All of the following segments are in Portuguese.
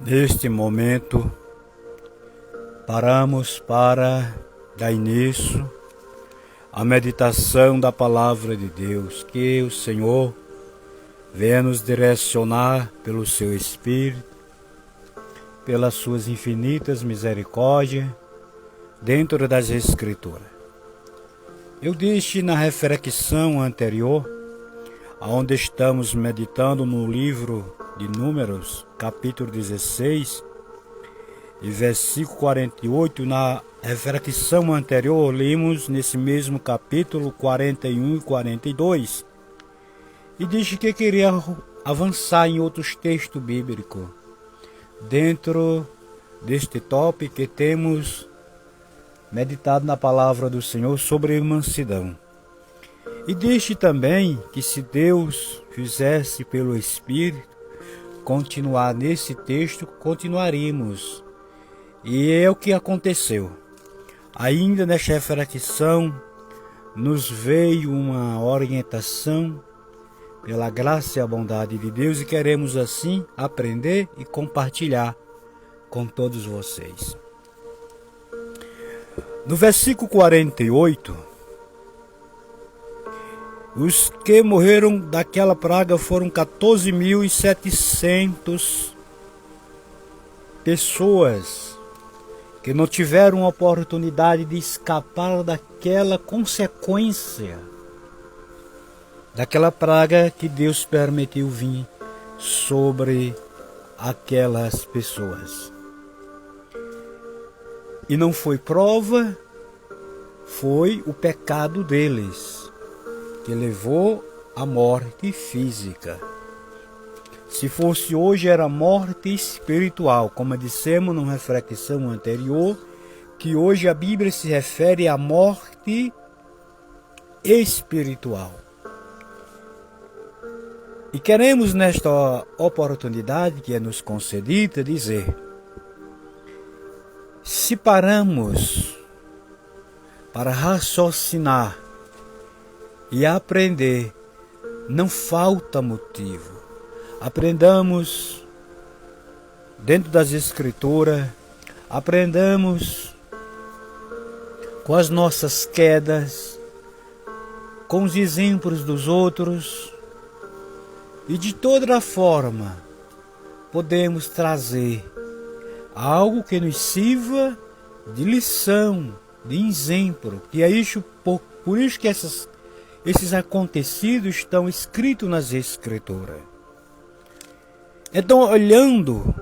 Neste momento, paramos para dar início à meditação da Palavra de Deus, que o Senhor venha nos direcionar pelo Seu Espírito, pelas Suas infinitas misericórdias, dentro das Escrituras. Eu disse na reflexão anterior, onde estamos meditando no livro de Números, capítulo 16, e versículo 48, na reflexão anterior, lemos nesse mesmo capítulo 41 e 42, e disse que queria avançar em outros textos bíblicos, dentro deste tópico que temos meditado na palavra do Senhor sobre mansidão. E disse também que se Deus fizesse pelo Espírito continuar nesse texto, continuaríamos. E é o que aconteceu. Ainda nesta reflexão, nos veio uma orientação pela graça e a bondade de Deus, e queremos assim aprender e compartilhar com todos vocês. No versículo 48, os que morreram daquela praga foram 14.700 pessoas que não tiveram oportunidade de escapar daquela consequência, daquela praga que Deus permitiu vir sobre aquelas pessoas. E não foi prova, foi o pecado deles que levou à morte física. Se fosse hoje, era morte espiritual, como dissemos numa reflexão anterior, que hoje a Bíblia se refere à morte espiritual. E queremos nesta oportunidade que é nos concedida dizer: se paramos para raciocinar e aprender, não falta motivo. Aprendamos dentro das Escrituras, aprendamos com as nossas quedas, com os exemplos dos outros, e de toda forma podemos trazer algo que nos sirva de lição, de exemplo, que é isso, por isso que esses acontecidos estão escritos nas Escrituras. Então, olhando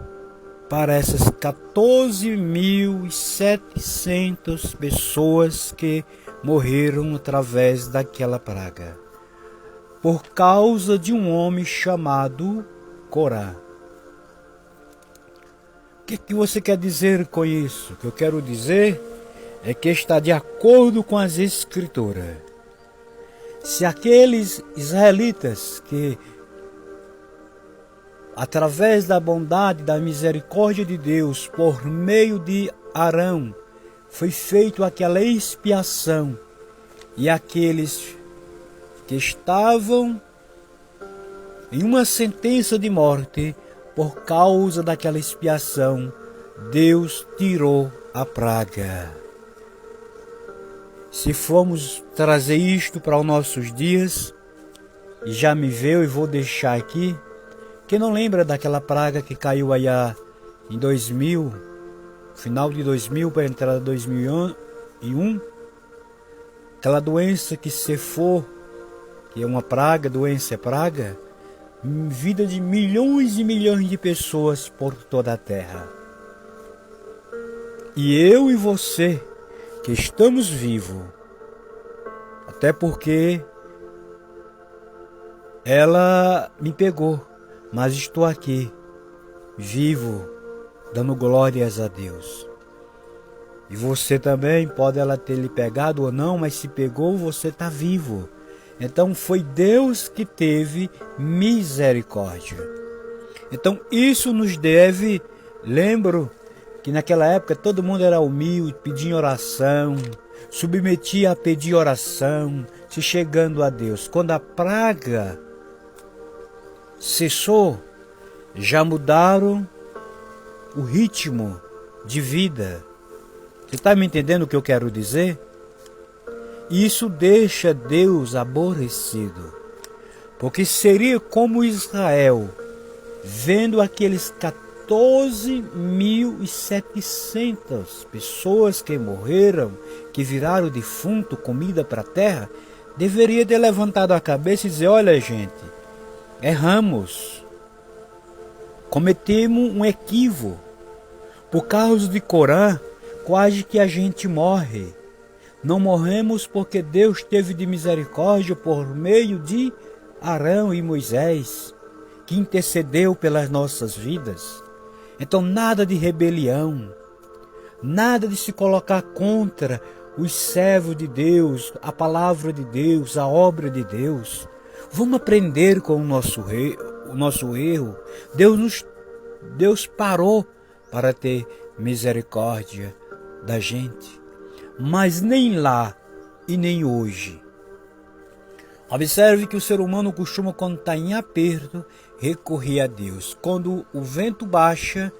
para essas 14.700 pessoas que morreram através daquela praga, por causa de um homem chamado Corá. O que você quer dizer com isso? O que eu quero dizer é que está de acordo com as Escrituras. Se aqueles israelitas que, através da bondade, da misericórdia de Deus, por meio de Arão, foi feito aquela expiação, e aqueles que estavam em uma sentença de morte, por causa daquela expiação, Deus tirou a praga. Se formos trazer isto para os nossos dias, e já me veio e vou deixar aqui, quem não lembra daquela praga que caiu aí em 2000, final de 2000 para a entrada de 2001, aquela doença que cefou, que é uma praga, doença é praga, vida de milhões e milhões de pessoas por toda a terra. E eu e você, que estamos vivos, até porque ela me pegou, mas estou aqui, vivo, dando glórias a Deus. E você também, pode ela ter lhe pegado ou não, mas se pegou, você está vivo. Então foi Deus que teve misericórdia. Então isso nos deve, lembro que naquela época todo mundo era humilde, pedia oração, submetia a pedir oração, se chegando a Deus. Quando a praga cessou, já mudaram o ritmo de vida. Você está me entendendo o que eu quero dizer? E isso deixa Deus aborrecido, porque seria como Israel, vendo aqueles 14.700 pessoas que morreram, que viraram defunto, comida para a terra, deveria ter levantado a cabeça e dizer: olha gente, erramos, cometemos um equívoco, por causa de Corã, quase que a gente morre. Não morremos porque Deus teve de misericórdia por meio de Arão e Moisés, que intercedeu pelas nossas vidas. Então nada de rebelião, nada de se colocar contra os servos de Deus, a palavra de Deus, a obra de Deus. Vamos aprender com o nosso erro. Deus parou para ter misericórdia da gente, mas nem lá e nem hoje. Observe que o ser humano costuma, quando está em aperto, recorrer a Deus. Quando o vento baixa,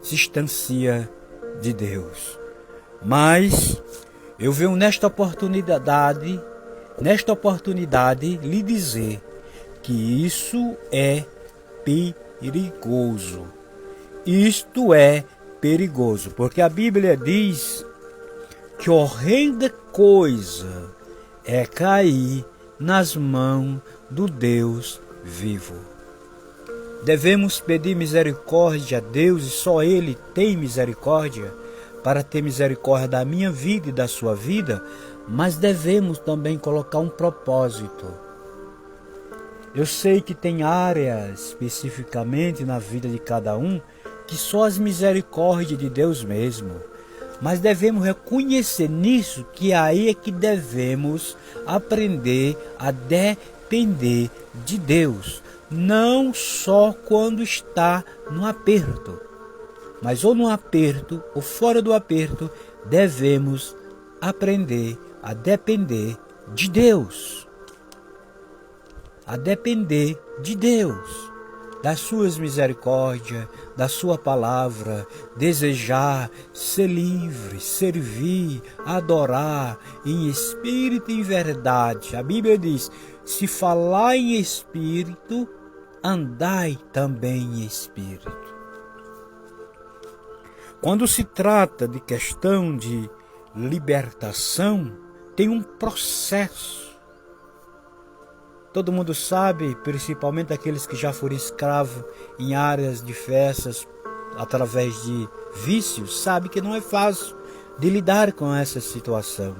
se distancia de Deus. Mas eu venho nesta oportunidade lhe dizer que isso é perigoso. Isto é perigoso, porque a Bíblia diz que horrenda coisa é cair nas mãos do Deus vivo. Devemos pedir misericórdia a Deus, e só Ele tem misericórdia, para ter misericórdia da minha vida e da sua vida, mas devemos também colocar um propósito. Eu sei que tem áreas especificamente na vida de cada um que só as misericórdias de Deus mesmo. Mas devemos reconhecer nisso que aí é que devemos aprender a depender de Deus. Não só quando está no aperto, mas ou no aperto ou fora do aperto, devemos aprender a depender de Deus. A depender de Deus, das suas misericórdias, da sua palavra, desejar ser livre, servir, adorar em espírito e em verdade. A Bíblia diz: se falar em espírito, andai também em espírito. Quando se trata de questão de libertação, tem um processo. Todo mundo sabe, principalmente aqueles que já foram escravos em áreas diversas, através de vícios, sabe que não é fácil de lidar com essa situação.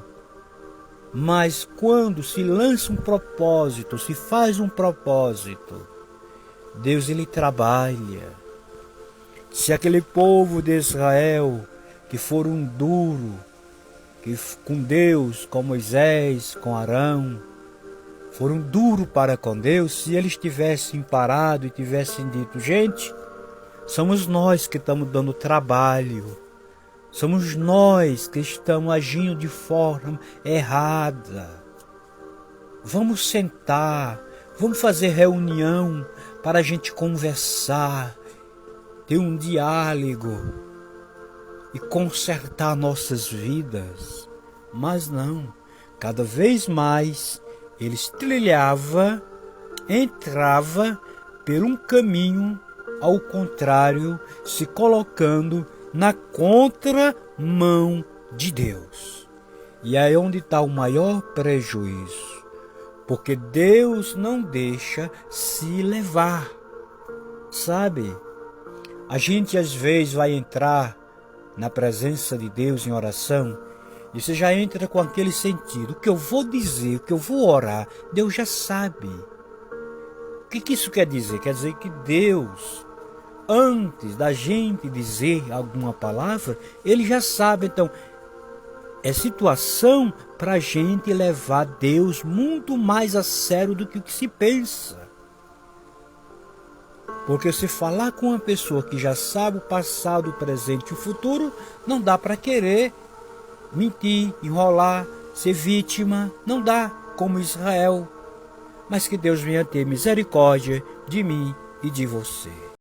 Mas quando se lança um propósito, se faz um propósito, Deus ele trabalha. Se aquele povo de Israel que foram duros, que com Deus, com Moisés, com Arão, foram duros para com Deus, se eles tivessem parado e tivessem dito: gente, somos nós que estamos dando trabalho, somos nós que estamos agindo de forma errada, vamos sentar, vamos fazer reunião para a gente conversar, ter um diálogo e consertar nossas vidas. Mas não, cada vez mais eles entrava por um caminho ao contrário, se colocando na contramão de Deus. E aí é onde está o maior prejuízo, porque Deus não deixa se levar, sabe? A gente às vezes vai entrar na presença de Deus em oração, e você já entra com aquele sentido: o que eu vou dizer, o que eu vou orar, Deus já sabe. O que isso quer dizer? Quer dizer que Deus, antes da gente dizer alguma palavra, Ele já sabe. Então, é situação para a gente levar Deus muito mais a sério do que o que se pensa. Porque se falar com uma pessoa que já sabe o passado, o presente e o futuro, não dá para querer mentir, enrolar, ser vítima, não dá, como Israel. Mas que Deus venha ter misericórdia de mim e de você.